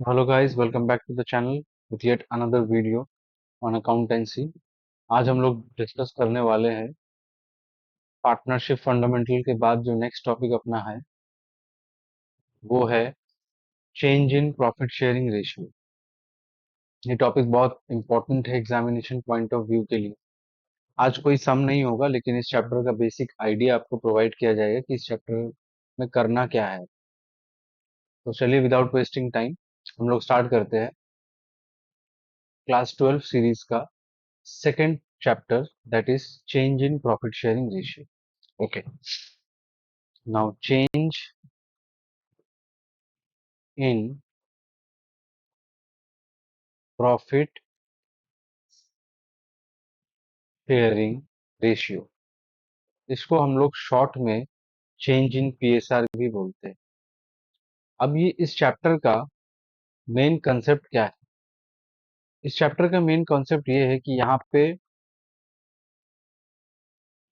Hello guys, welcome back to the channel with yet another video on accountancy। आज हम लोग discuss करने वाले हैं पार्टनरशिप फंडामेंटल के बाद जो नेक्स्ट टॉपिक अपना है वो है change in profit sharing ratio. ये टॉपिक बहुत इंपॉर्टेंट है एग्जामिनेशन पॉइंट ऑफ व्यू के लिए। आज कोई सम नहीं होगा लेकिन इस चैप्टर का बेसिक आइडिया आपको प्रोवाइड किया जाएगा कि इस चैप्टर में करना क्या है। तो चलिए विदाउट वेस्टिंग टाइम हम लोग स्टार्ट करते हैं क्लास 12 सीरीज का second chapter, that is change in profit sharing ratio. Okay, now change in profit sharing ratio, इसको हम लोग शॉर्ट में चेंज इन पीएसआर भी बोलते हैं। अब ये इस चैप्टर का मेन कंसेप्ट क्या है? इस चैप्टर का मेन कंसेप्ट ये है कि यहाँ पे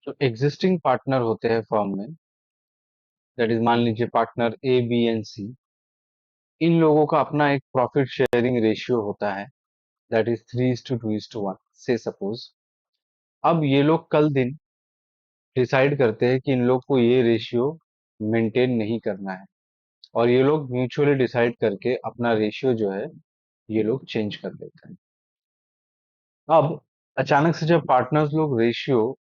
जो एग्जिस्टिंग पार्टनर होते हैं फर्म में, दैट इज मान लीजिए partner A B and C, इन लोगों का अपना एक प्रॉफिट शेयरिंग रेशियो होता है, दैट इज 3:2:1 से सपोज। अब ये लोग कल दिन डिसाइड करते हैं कि इन लोग को ये रेशियो मेंटेन नहीं करना है और ये लोग म्यूचुअली डिसाइड करके अपना रेशियो जो है ये लोग चेंज कर देते हैं। अब अचानक से जब पार्टनर्स लोग रेशियो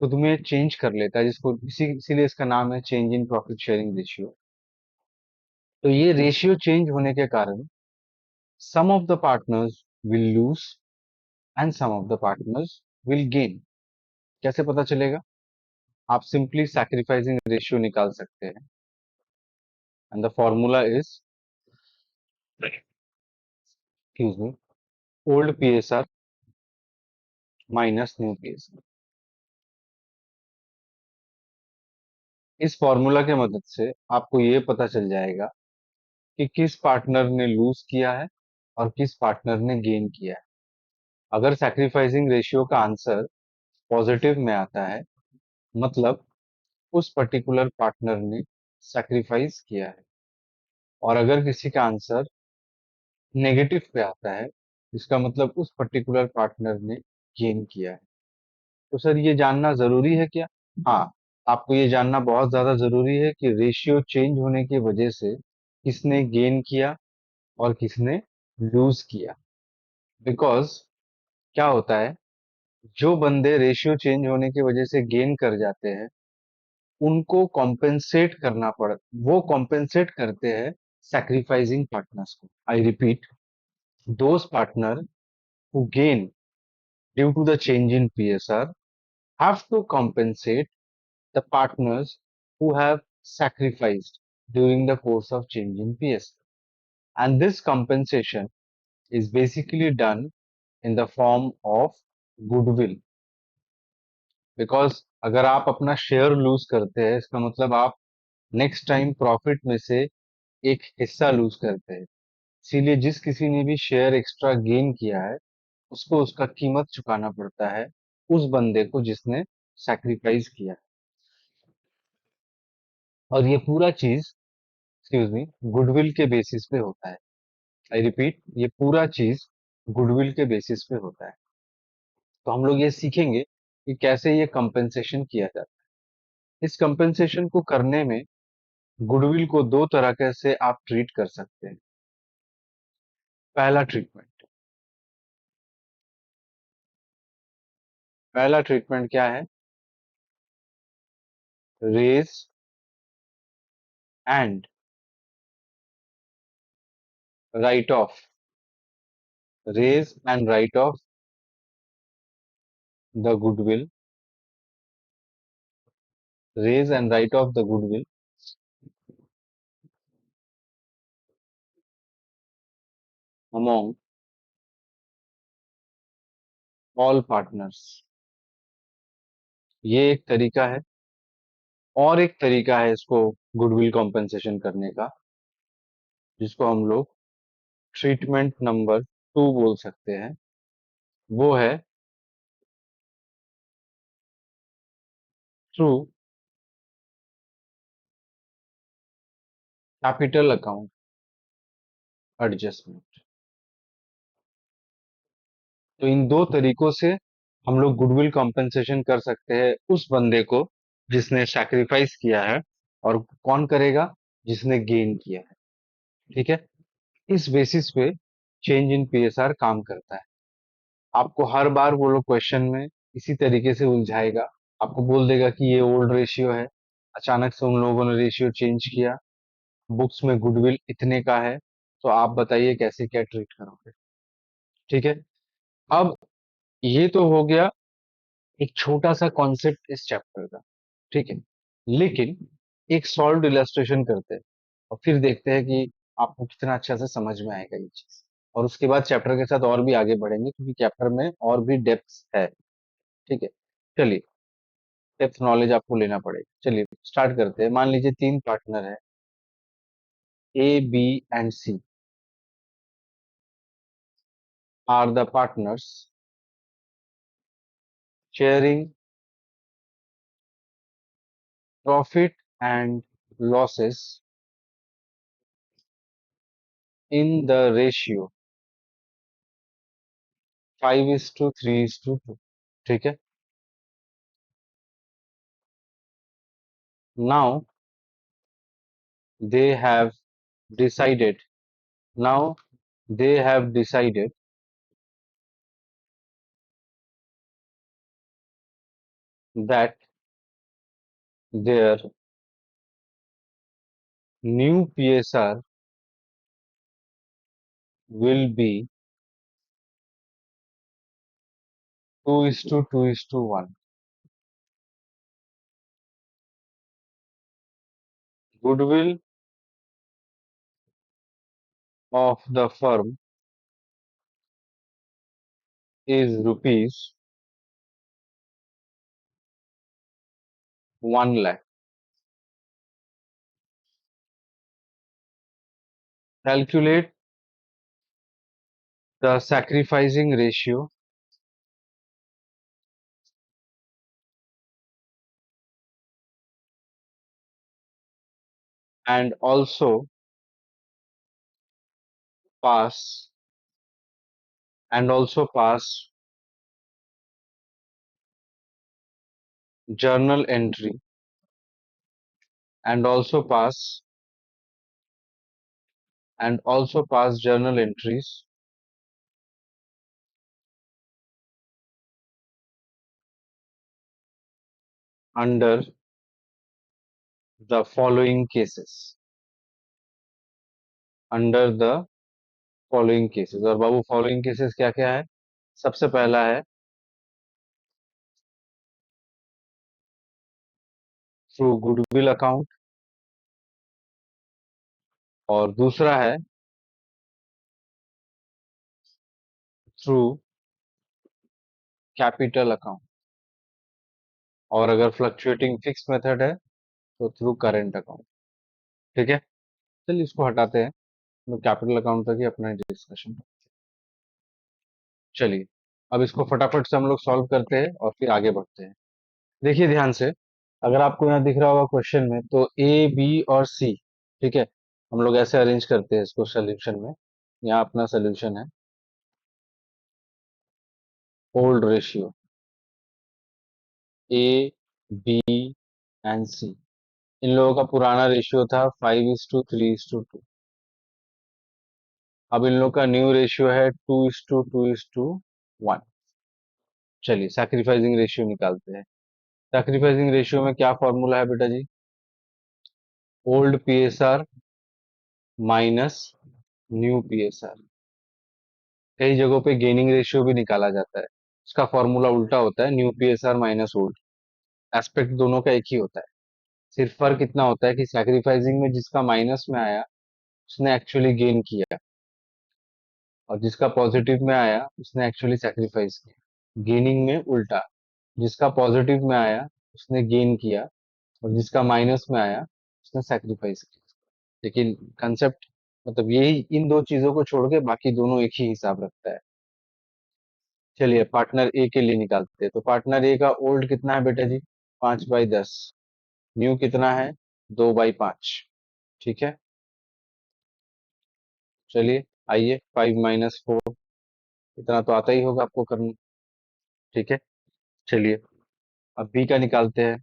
खुद में चेंज कर लेता है, जिसको इसीलिए इसका नाम है change in profit sharing ratio. तो ये रेशियो चेंज होने के कारण some of the partners will lose and some of the partners will gain. कैसे पता चलेगा? आप सिंपली सैक्रिफाइसिंग रेशियो निकाल सकते हैं and the formula is, excuse me, old PSR minus new PSR. इस फॉर्मूला के मदद से आपको ये पता चल जाएगा कि किस पार्टनर ने लूज किया है और किस पार्टनर ने गेन किया है। अगर सैक्रिफाइसिंग रेशियो का आंसर पॉजिटिव में आता है, मतलब उस पर्टिकुलर पार्टनर ने सैक्रिफाइस किया है, और अगर किसी का आंसर नेगेटिव पे आता है, इसका मतलब उस पर्टिकुलर पार्टनर ने गेन किया है। तो सर ये जानना जरूरी है क्या? हाँ, आपको ये जानना बहुत ज्यादा जरूरी है कि रेशियो चेंज होने की वजह से किसने गेन किया और किसने लूज किया। बिकॉज क्या होता है, जो बंदे रेशियो चेंज होने की वजह से गेन कर जाते हैं उनको कॉम्पेंसेट करना पड़ वो कॉम्पेंसेट करते हैं सैक्रिफाइसिंग पार्टनर्स को। I repeat, those partner who gain due to the change in PSR have to compensate the partners who have sacrificed during the course of changing PS. And this compensation is basically done in the form of goodwill. Because अगर आप अपना share loose करते हैं, इसका मतलब आप next time profit में से एक हिस्सा लूज करते हैं। इसीलिए जिस किसी ने भी शेयर एक्स्ट्रा गेन किया है उसको उसका कीमत चुकाना पड़ता है उस बंदे को जिसने सैक्रिफाइस किया है। और ये पूरा चीज, एक्सक्यूज मी, गुडविल के बेसिस पे होता है। आई रिपीट, ये पूरा चीज गुडविल के बेसिस पे होता है। तो हम लोग ये सीखेंगे कि कैसे ये कंपेंसेशन किया जाता है। इस कंपेंसेशन को करने में गुडविल को दो तरह के से आप ट्रीट कर सकते हैं। पहला ट्रीटमेंट पहला ट्रीटमेंट क्या है? Raise and write off, raise and write off the goodwill, raise and write off the goodwill among all partners. ये एक तरीका है। और एक तरीका है इसको गुडविल कॉम्पेंसेशन करने का, जिसको हम लोग ट्रीटमेंट नंबर 2 बोल सकते हैं। वो है थ्रू कैपिटल अकाउंट। एडजस्टमेंट। तो इन दो तरीकों से हम लोग गुडविल कॉम्पेंसेशन कर सकते हैं उस बंदे को जिसने सैक्रिफाइस किया है, और कौन करेगा? जिसने गेन किया है। ठीक है। इस बेसिस पे चेंज इन पीएसआर काम करता है। आपको हर बार वो लोग क्वेश्चन में इसी तरीके से उलझाएगा। आपको बोल देगा कि ये ओल्ड रेशियो है, अचानक से उन लोगों ने रेशियो चेंज किया, बुक्स में गुडविल इतने का है, तो आप बताइए कैसे क्या ट्रीट करोगे। ठीक है। अब ये तो हो गया एक छोटा सा कॉन्सेप्ट इस चैप्टर का। ठीक है। लेकिन एक सॉल्व इलस्ट्रेशन करते हैं और फिर देखते हैं कि आपको कितना अच्छा से समझ में आएगा ये चीज। और उसके बाद चैप्टर के साथ और भी आगे बढ़ेंगे, क्योंकि चैप्टर में और भी डेप्थ है। ठीक है। चलिए, डेप्थ नॉलेज आपको लेना पड़ेगा। चलिए स्टार्ट करते हैं। मान लीजिए तीन पार्टनर है, A B and C are the partners sharing profit and losses in the ratio 5:3:2। ठीक है। Now they have decided now they have decided that their new PSR will be 2:2:1. Goodwill of the firm is rupees 1 lakh. Calculate the sacrificing ratio and also pass pass journal entry and also pass journal entries under the following cases under the following cases. और बाबू following cases क्या क्या है? सबसे पहला है through goodwill account, और दूसरा है थ्रू कैपिटल अकाउंट, और अगर फ्लक्चुएटिंग फिक्स मेथड है तो थ्रू करेंट अकाउंट। ठीक है। चलिए इसको हटाते हैं, तो कैपिटल अकाउंट तक ही अपना डिस्कशन। चलिए अब इसको फटाफट से हम लोग सॉल्व करते हैं और फिर आगे बढ़ते हैं। देखिए ध्यान से, अगर आपको यहाँ दिख रहा होगा क्वेश्चन में, तो ए बी और सी। ठीक है। हम लोग ऐसे अरेंज करते हैं इसको सोल्यूशन में। यहाँ अपना सोल्यूशन है old ratio A B and C. इन लोगों का पुराना रेशियो था 5:3:2। अब इन लोगों का न्यू रेशियो है 2:2:1। चलिए सैक्रिफाइसिंग रेशियो निकालते हैं। सैक्रिफाइसिंग रेशियो में क्या फॉर्मूला है बेटा जी? Old PSR minus new PSR. कई जगहों पे गेनिंग रेशियो भी निकाला जाता है, उसका फॉर्मूला उल्टा होता है, new PSR minus old. Aspect दोनों का एक ही होता है। सिर्फ फर्क इतना होता है कि सैक्रिफाइसिंग में जिसका माइनस में आया उसने एक्चुअली गेन किया, और जिसका पॉजिटिव में आया उसने एक्चुअली सैक्रिफाइस किया। गेनिंग में उल्टा, जिसका पॉजिटिव में आया उसने गेन किया, और जिसका माइनस में आया उसने सैक्रिफाइस किया। लेकिन कंसेप्ट मतलब यही, इन दो चीजों को छोड़ के बाकी दोनों एक ही हिसाब रखता है। चलिए पार्टनर ए के लिए निकालते हैं। तो पार्टनर ए का ओल्ड कितना है बेटा जी? 5/10। न्यू कितना है? 2/5। ठीक है। चलिए आइए, 5 - 4, इतना तो आता ही होगा आपको करना। ठीक है, चलिए अब बी का निकालते हैं।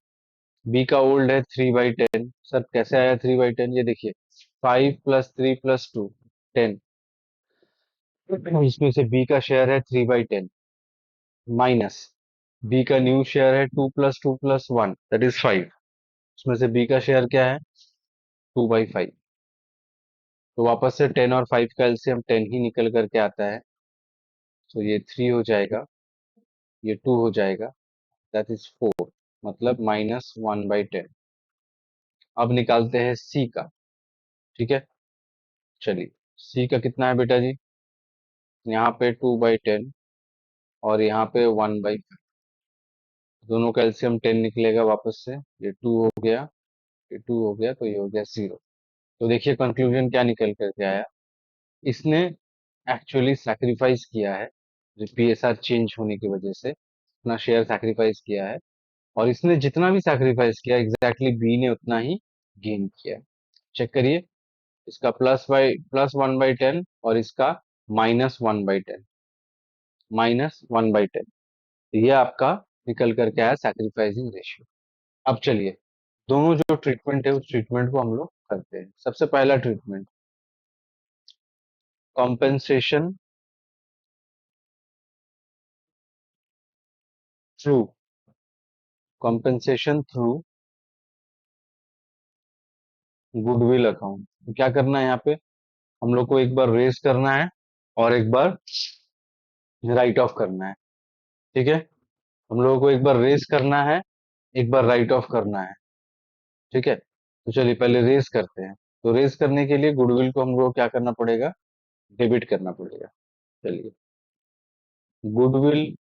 बी का ओल्ड है 3/10। सर कैसे आया 3/10? ये देखिए, 5 + 3 + 2, 10। इसमें से बी का शेयर है 3/10, माइनस बी का न्यू शेयर है 2 + 2 + 1, दैट इज 5। उसमें से बी का शेयर क्या है? 2/5। तो वापस से 10 और 5 का एलसीएम 10 ही निकल करके आता है। तो ये 3 हो जाएगा, ये 2 हो जाएगा, दैट इज 4, मतलब -1/10। अब निकालते हैं सी का। ठीक है, चलिए सी का कितना है बेटा जी? यहाँ पे 2/10 और यहाँ पे 1/5। दोनों का एलसीएम 10 निकलेगा वापस से। ये 2 हो गया, ये 2 हो गया, तो ये हो गया 0। तो देखिए कंक्लूजन क्या निकल करके आया। इसने एक्चुअली सैक्रिफाइस किया है, जो पीएसआर चेंज होने की वजह से अपना शेयर सैक्रिफाइस किया है। और इसने जितना भी सैक्रिफाइस किया, एग्जैक्टली बी ने उतना ही गेन किया। चेक करिए, इसका +1/10 और इसका -1/10, -1/10। ये आपका निकल करके आया सैक्रिफाइसिंग रेशियो। अब चलिए दोनों जो ट्रीटमेंट है उस ट्रीटमेंट को हम लोग करते हैं। सबसे पहला treatment, compensation through, compensation through goodwill account. तो क्या करना है यहाँ पे? हम लोग को एक बार रेज करना है और एक बार राइट ऑफ करना है। ठीक है, हम लोगों को एक बार रेज करना है, एक बार राइट ऑफ करना है। ठीक है, तो चलिए पहले रेज करते हैं। तो रेज करने के लिए गुडविल को हम लोग को क्या करना पड़ेगा? डेबिट करना पड़ेगा। चलिए, goodwill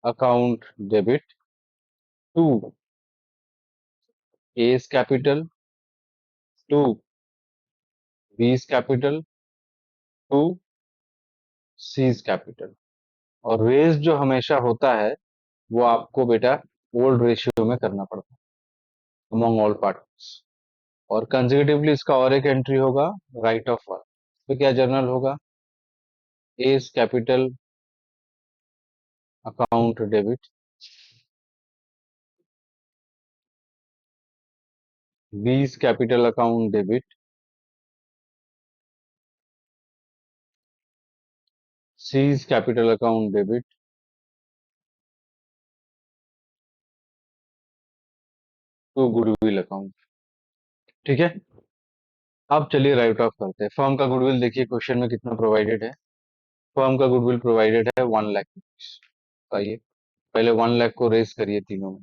account debit to A's capital, to B's capital, to C's capital. और रेज जो हमेशा होता है वो आपको बेटा ओल्ड रेशियो में करना पड़ता है अमॉन्ग ऑल पार्टनर्स। और कंसेक्यूटिवली इसका और एक एंट्री होगा, राइट ऑफ वन। तो क्या जर्नल होगा? A's capital account debit, B's capital account debit, C's capital account debit to goodwill account. ठीक है, अब चलिए राइट ऑफ करते हैं। फर्म का गुडविल देखिए क्वेश्चन में कितना प्रोवाइडेड है। फर्म का गुडविल प्रोवाइडेड है 1 लाख रुपीज। आइए पहले 1 लाख को रेस करिए तीनों में।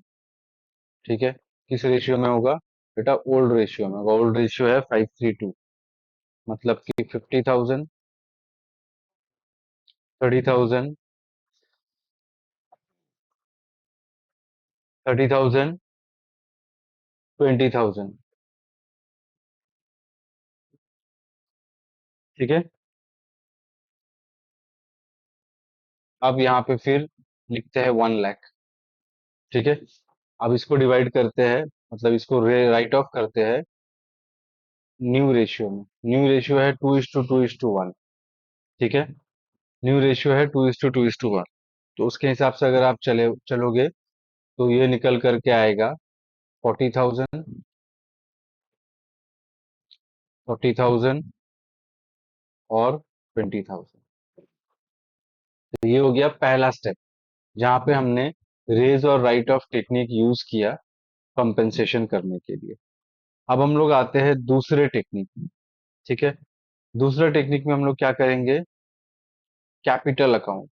ठीक है, किस रेशियो में होगा बेटा? ओल्ड रेशियो में होगा। ओल्ड रेशियो है 5:3, मतलब कि 50,000, 30,000, 30,000, 20,000। ठीक है, अब यहाँ पे फिर लिखते हैं 1 लाख। ठीक है, अब इसको डिवाइड करते हैं, मतलब इसको राइट ऑफ करते हैं न्यू रेशियो में। न्यू रेशियो है 2:2:1। ठीक है, न्यू रेशियो है 2:2:1। तो उसके हिसाब से अगर आप चलोगे तो ये निकल करके आएगा 40,000, 40,000 और 20,000। तो ये हो गया पहला स्टेप, जहां पे हमने रेज और राइट ऑफ टेक्निक यूज किया कंपेंसेशन करने के लिए। अब हम लोग आते हैं दूसरे टेक्निक में। ठीक है, दूसरे टेक्निक में हम लोग क्या करेंगे? Capital account,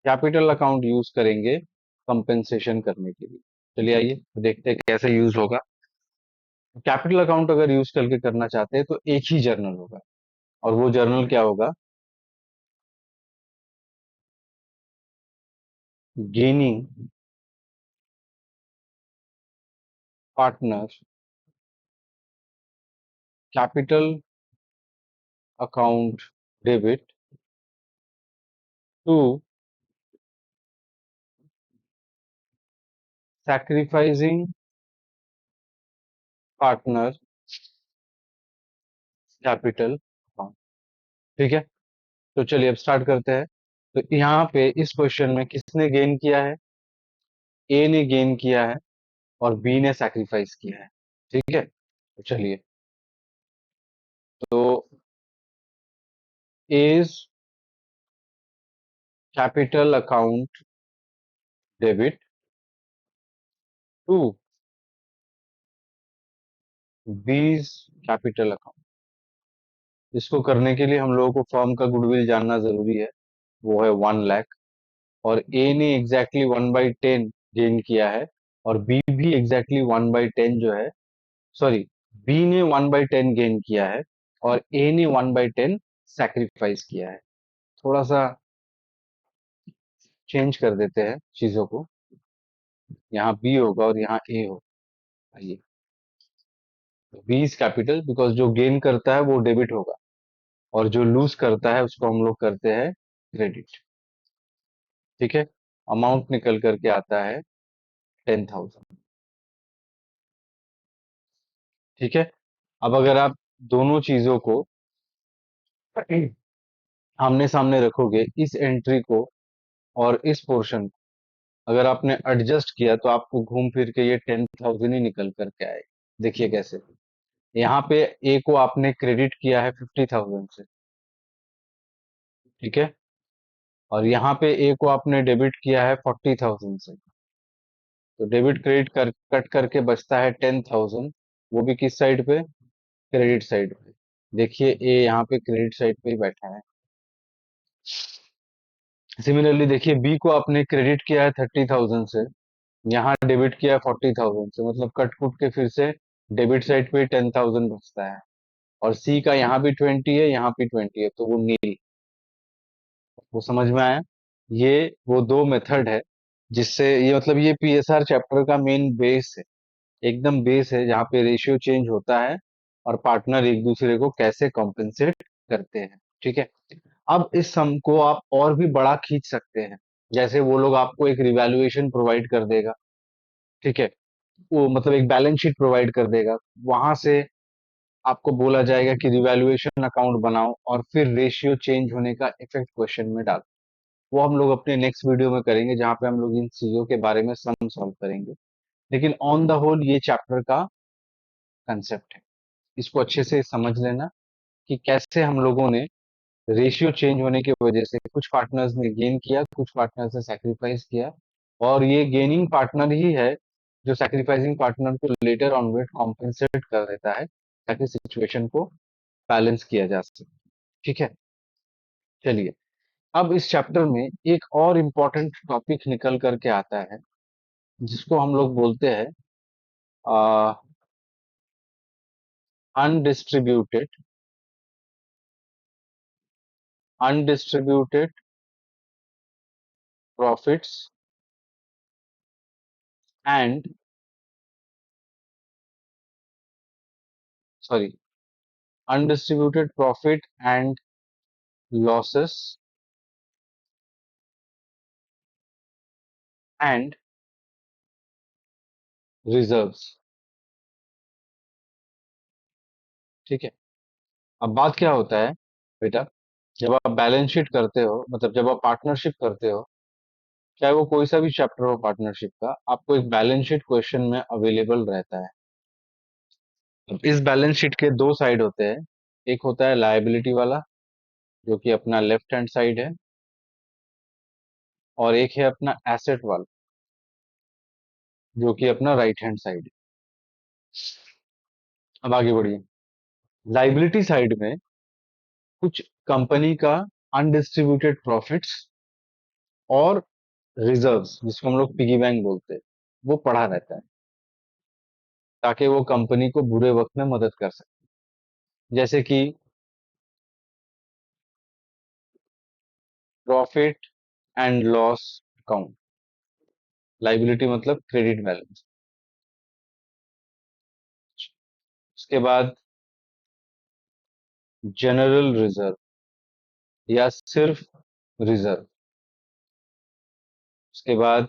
capital account use करेंगे कंपेंसेशन करने के लिए। चलिए आइए देखते हैं कैसे यूज होगा। कैपिटल अकाउंट अगर यूज करके करना चाहते हैं तो एक ही जर्नल होगा, और वो जर्नल क्या होगा? Gaining partner capital account debit to sacrificing partner capital account. ठीक है, तो चलिए अब स्टार्ट करते हैं। तो यहाँ पे इस क्वेश्चन में किसने गेन किया है? ए ने गेन किया है और बी ने सैक्रिफाइस किया है। ठीक है, तो चलिए, तो A's capital account debit to B's capital account. इसको करने के लिए हम लोगों को फर्म का गुडविल जानना जरूरी है, वो है 1 लाख। और ए ने एग्जैक्टली 1/10 गेन किया है, और बी भी एग्जैक्टली 1/10 जो है, सॉरी, बी ने 1/10 गेन किया है और ए ने 1/10 सैक्रिफाइस किया है। थोड़ा सा चेंज कर देते हैं चीजों को, यहाँ बी होगा और यहाँ ए होगा। आइए, बी इज कैपिटल बिकॉज जो गेन करता है वो डेबिट होगा, और जो लूज करता है उसको हम लोग करते हैं क्रेडिट। ठीक है, अमाउंट निकल करके आता है 10,000। ठीक है, अब अगर आप दोनों चीजों को आमने सामने रखोगे, इस एंट्री को और इस पोर्शन को अगर आपने एडजस्ट किया, तो आपको घूम फिर के ये 10,000 ही निकल करके आए। देखिए कैसे, यहाँ पे ए को आपने क्रेडिट किया है 50,000 से। ठीक है, और यहाँ पे ए को आपने डेबिट किया है 40,000 से। तो डेबिट क्रेडिट कर कट करके बचता है 10,000, वो भी किस साइड पे? क्रेडिट साइड पे। देखिए ए यहाँ पे क्रेडिट साइड पे ही बैठा है। सिमिलरली देखिए, बी को आपने क्रेडिट किया है 30,000 से, यहाँ डेबिट किया है 40,000 से, मतलब कट कुट के फिर से डेबिट साइड पे 10,000 बचता है। और सी का यहाँ भी 20 है, यहाँ भी 20 है, तो वो नील। वो समझ में आया? ये वो दो मेथड है जिससे, ये मतलब ये पीएसआर चैप्टर का मेन बेस है, एकदम बेस है, जहाँ पे रेशियो चेंज होता है और पार्टनर एक दूसरे को कैसे कॉम्पेंसेट करते हैं। ठीक है, अब इस सम को आप और भी बड़ा खींच सकते हैं। जैसे वो लोग आपको एक रिवैल्यूएशन प्रोवाइड कर देगा। ठीक है, वो मतलब एक बैलेंस शीट प्रोवाइड कर देगा, वहां से आपको बोला जाएगा कि रिवैल्यूएशन अकाउंट बनाओ और फिर रेशियो चेंज होने का इफेक्ट क्वेश्चन में डालो। वो हम लोग अपने नेक्स्ट वीडियो में करेंगे, जहाँ पे हम लोग इन चीजों के बारे में सम सॉल्व करेंगे। लेकिन ऑन द होल ये चैप्टर का कंसेप्ट है, इसको अच्छे से समझ लेना कि कैसे हम लोगों ने रेशियो चेंज होने की वजह से कुछ पार्टनर्स ने गेन किया, कुछ पार्टनर्स ने सैक्रिफाइस किया, और ये गेनिंग पार्टनर ही है जो सैक्रिफाइसिंग पार्टनर को लेटर ऑनवर्ड कॉम्पेंसेट कर देता है, ताकि सिचुएशन को बैलेंस किया जा सके। ठीक है, चलिए, अब इस चैप्टर में एक और इम्पोर्टेंट टॉपिक निकल करके आता है, जिसको हम लोग बोलते हैं undistributed undistributed profits and, sorry, undistributed profit and losses and reserves. ठीक है, अब बात क्या होता है बेटा, जब आप बैलेंस शीट करते हो, मतलब जब आप पार्टनरशिप करते हो, चाहे वो कोई सा भी चैप्टर हो पार्टनरशिप का, आपको एक बैलेंस शीट क्वेश्चन में अवेलेबल रहता है। अब इस बैलेंस शीट के दो साइड होते हैं, एक होता है लायबिलिटी वाला, जो कि अपना लेफ्ट हैंड साइड है, और एक है अपना एसेट वाला, जो कि अपना राइट हैंड साइड है। अब आगे बढ़िए, लाइबिलिटी साइड में कुछ कंपनी का अनडिस्ट्रीब्यूटेड प्रॉफिट्स और रिजर्व्स, जिसको हम लोग पिगी बैंक बोलते हैं, वो पड़ा रहता है, ताकि वो कंपनी को बुरे वक्त में मदद कर सके। जैसे कि profit and loss account, liability मतलब क्रेडिट बैलेंस। उसके बाद जनरल रिजर्व या सिर्फ रिजर्व। उसके बाद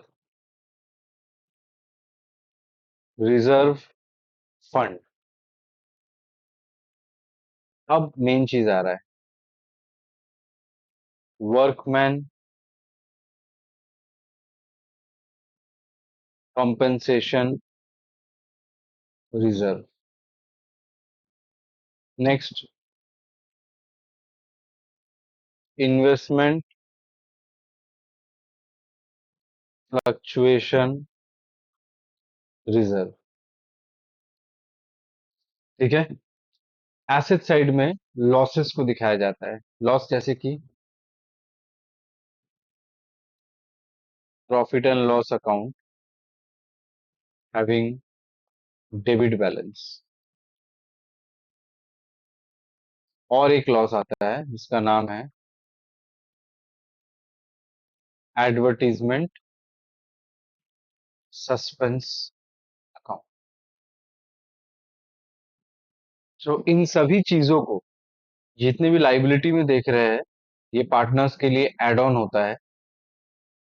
रिजर्व फंड। अब मेन चीज आ रहा है, workman compensation reserve. Next, investment fluctuation reserve. ठीक है। एसेट साइड में लॉसेस को दिखाया जाता है। लॉस जैसे कि profit and loss account having debit balance. और एक लॉस आता है जिसका नाम है एडवर्टीजमेंट सस्पेंस अकाउंट। तो इन सभी चीजों को, जितने भी लाइबिलिटी में देख रहे हैं, ये पार्टनर्स के लिए एड ऑन होता है।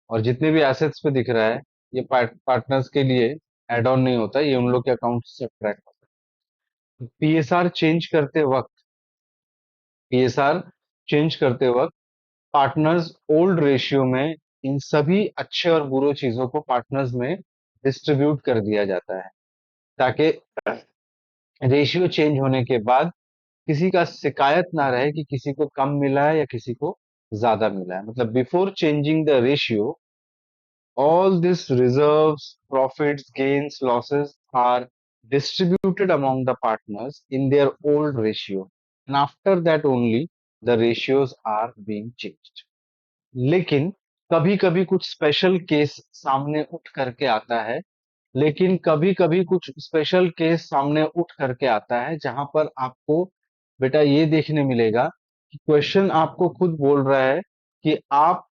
और जितने भी एसेट्स पे दिख रहा है, ये पार्टनर्स के लिए एड ऑन नहीं होता, ये उन लोग के अकाउंट से सब्ट्रैक्ट होता है। पीएसआर चेंज करते वक्त, पीएसआर चेंज करते वक्त पार्टनर्स ओल्ड रेशियो में इन सभी अच्छे और बुरे चीजों को पार्टनर्स में डिस्ट्रीब्यूट कर दिया जाता है, ताकि रेशियो चेंज होने के बाद किसी का शिकायत ना रहे कि किसी को कम मिला है या किसी को ज्यादा मिला है। मतलब before changing the ratio, all these reserves, profits, gains, losses are distributed among the partners in their old ratio. And after that only the ratios are being changed. लेकिन कभी कभी कुछ स्पेशल केस सामने उठ करके आता है, लेकिन कभी कभी कुछ स्पेशल केस सामने उठ करके आता है जहां पर आपको बेटा ये देखने मिलेगा कि क्वेश्चन आपको खुद बोल रहा है कि आप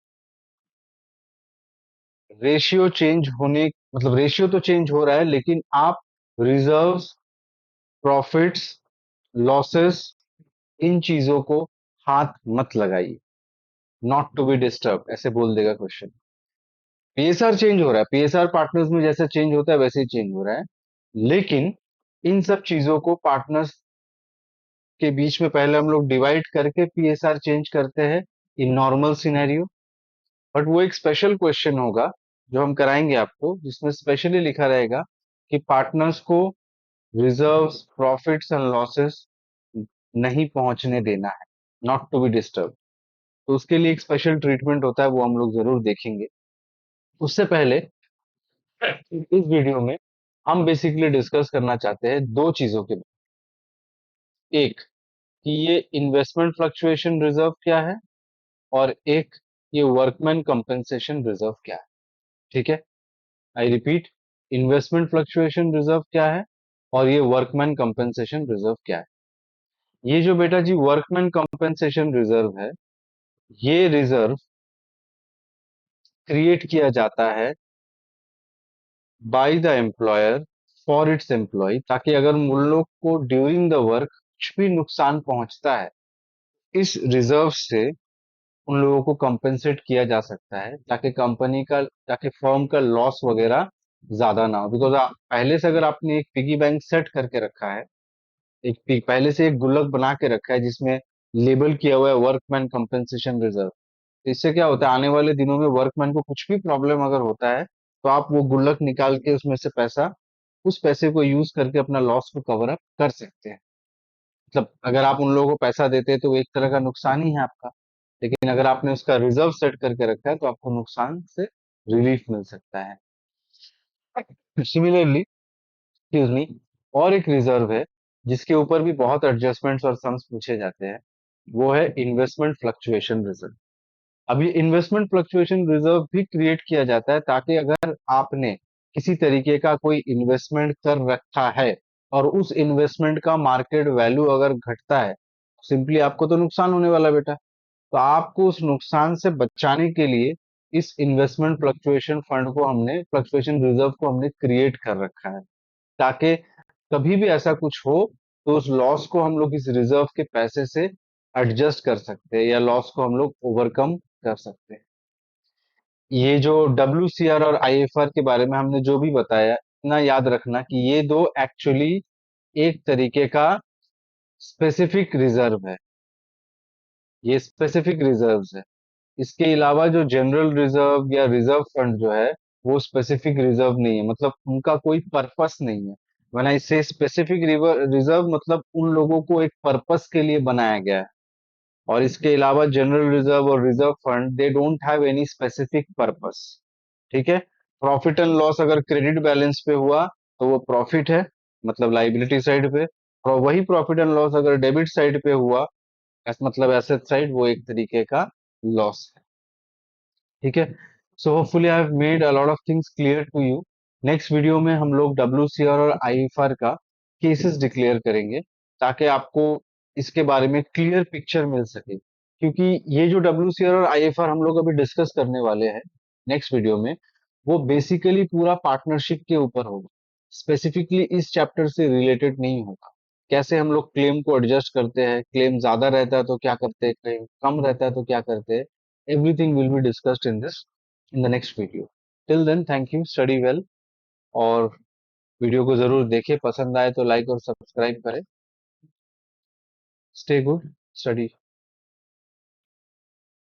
रेशियो चेंज होने, मतलब रेशियो तो चेंज हो रहा है, लेकिन आप रिजर्व्स, प्रॉफिट्स, लॉसेस, इन चीजों को हाथ मत लगाइए। नॉट टू बी डिस्टर्ब ऐसे बोल देगा क्वेश्चन। पीएसआर चेंज हो रहा है, पीएसआर पार्टनर्स में जैसे चेंज होता है वैसे ही चेंज हो रहा है, लेकिन इन सब चीजों को पार्टनर्स के बीच में पहले हम लोग डिवाइड करके पीएसआर चेंज करते हैं इन नॉर्मल सिनेरियो। बट वो एक स्पेशल क्वेश्चन होगा जो हम कराएंगे आपको, जिसमें स्पेशली लिखा रहेगा कि पार्टनर्स को रिजर्व्स, प्रॉफिट्स एंड लॉसेस नहीं पहुंचने देना है, नॉट टू बी डिस्टर्ब। तो उसके लिए एक स्पेशल ट्रीटमेंट होता है, वो हम लोग जरूर देखेंगे। उससे पहले इस वीडियो में हम बेसिकली डिस्कस करना चाहते हैं दो चीजों के बारे में। एक कि ये इन्वेस्टमेंट फ्लक्चुएशन रिजर्व क्या है, और एक ये वर्कमैन कंपेंसेशन रिजर्व क्या है। ठीक है, I repeat, investment fluctuation reserve क्या है और ये वर्कमैन कंपेंसेशन रिजर्व क्या है। ये जो बेटा जी वर्कमैन कंपेंसेशन रिजर्व है, ये रिजर्व क्रिएट किया जाता है by the employer for its employee, ताकि अगर उन लोग को ड्यूरिंग द वर्क कुछ भी नुकसान पहुंचता है, इस रिजर्व से उन लोगों को कंपेंसेट किया जा सकता है, ताकि कंपनी का, ताकि फर्म का लॉस वगैरह ज्यादा ना हो। बिकॉज पहले से अगर आपने एक पिगी बैंक सेट करके रखा है, पहले से एक गुल्लक बना के रखा है जिसमें लेबल किया हुआ है वर्कमैन कंपेंसेशन रिजर्व, तो इससे क्या होता है, आने वाले दिनों में वर्कमैन को कुछ भी प्रॉब्लम अगर होता है, तो आप वो गुल्लक निकाल के उसमें से पैसा, उस पैसे को यूज करके अपना लॉस को कवर अप कर सकते हैं। मतलब अगर आप उन लोगों को पैसा देते हैं तो वो एक तरह का नुकसान ही है आपका, लेकिन अगर आपने उसका रिजर्व सेट करके रखा है तो आपको नुकसान से रिलीफ मिल सकता है। सिमिलरली, एक्सक्यूज मी, और एक रिजर्व है जिसके ऊपर भी बहुत एडजस्टमेंट्स और सम्स पूछे जाते हैं, वो है इन्वेस्टमेंट फ्लक्चुएशन रिजर्व। अब ये इन्वेस्टमेंट फ्लक्चुएशन रिजर्व भी क्रिएट किया जाता है ताकि अगर आपने किसी तरीके का कोई इन्वेस्टमेंट कर रखा है और उस इन्वेस्टमेंट का मार्केट वैल्यू अगर घटता है, सिंपली आपको तो नुकसान होने वाला बेटा। तो आपको उस नुकसान से बचाने के लिए इस इन्वेस्टमेंट फ्लक्चुएशन फंड को हमने, फ्लक्चुएशन रिजर्व को हमने क्रिएट कर रखा है, ताकि कभी भी ऐसा कुछ हो तो उस लॉस को हम लोग इस रिजर्व के पैसे से एडजस्ट कर सकते हैं, या लॉस को हम लोग ओवरकम कर सकते हैं। ये जो WCR और IFR के बारे में हमने जो भी बताया, इतना याद रखना कि ये दो एक्चुअली एक तरीके का स्पेसिफिक रिजर्व है, ये स्पेसिफिक रिजर्व्स है। इसके अलावा जो जनरल रिजर्व या रिजर्व फंड जो है, वो स्पेसिफिक रिजर्व नहीं है, मतलब उनका कोई पर्पस नहीं है। व्हेन आई से स्पेसिफिक रिजर्व, मतलब उन लोगों को एक पर्पस के लिए बनाया गया है। और इसके अलावा जनरल रिजर्व और reserve fund, they don't have any specific purpose. ठीक है। प्रॉफिट एंड लॉस अगर क्रेडिट बैलेंस पे हुआ तो वो प्रॉफिट है, मतलब लाइबिलिटी साइड पे। और वही प्रॉफिट एंड लॉस अगर डेबिट साइड पे हुआ, मतलब एसेट साइड, वो एक तरीके का लॉस है। ठीक है। So hopefully I have made a lot of things clear to you. Next video में हम लोग डब्ल्यूसीआर और आईएफआर का केसेस डिक्लेयर करेंगे, ताकि आपको इसके बारे में क्लियर पिक्चर मिल सके। क्योंकि ये जो डब्ल्यूसीआर और आईएफआर हम लोग अभी डिस्कस करने वाले हैं नेक्स्ट वीडियो में, वो बेसिकली पूरा पार्टनरशिप के ऊपर होगा, स्पेसिफिकली इस चैप्टर से रिलेटेड नहीं होगा। कैसे हम लोग क्लेम को एडजस्ट करते हैं, क्लेम ज्यादा रहता है तो क्या करते हैं, क्लेम कम रहता है तो क्या करते हैं, everything will be discussed in the next video. Till then, thank you, study well, और वीडियो को जरूर देखें, पसंद आए तो लाइक और सब्सक्राइब करें। Stay good, study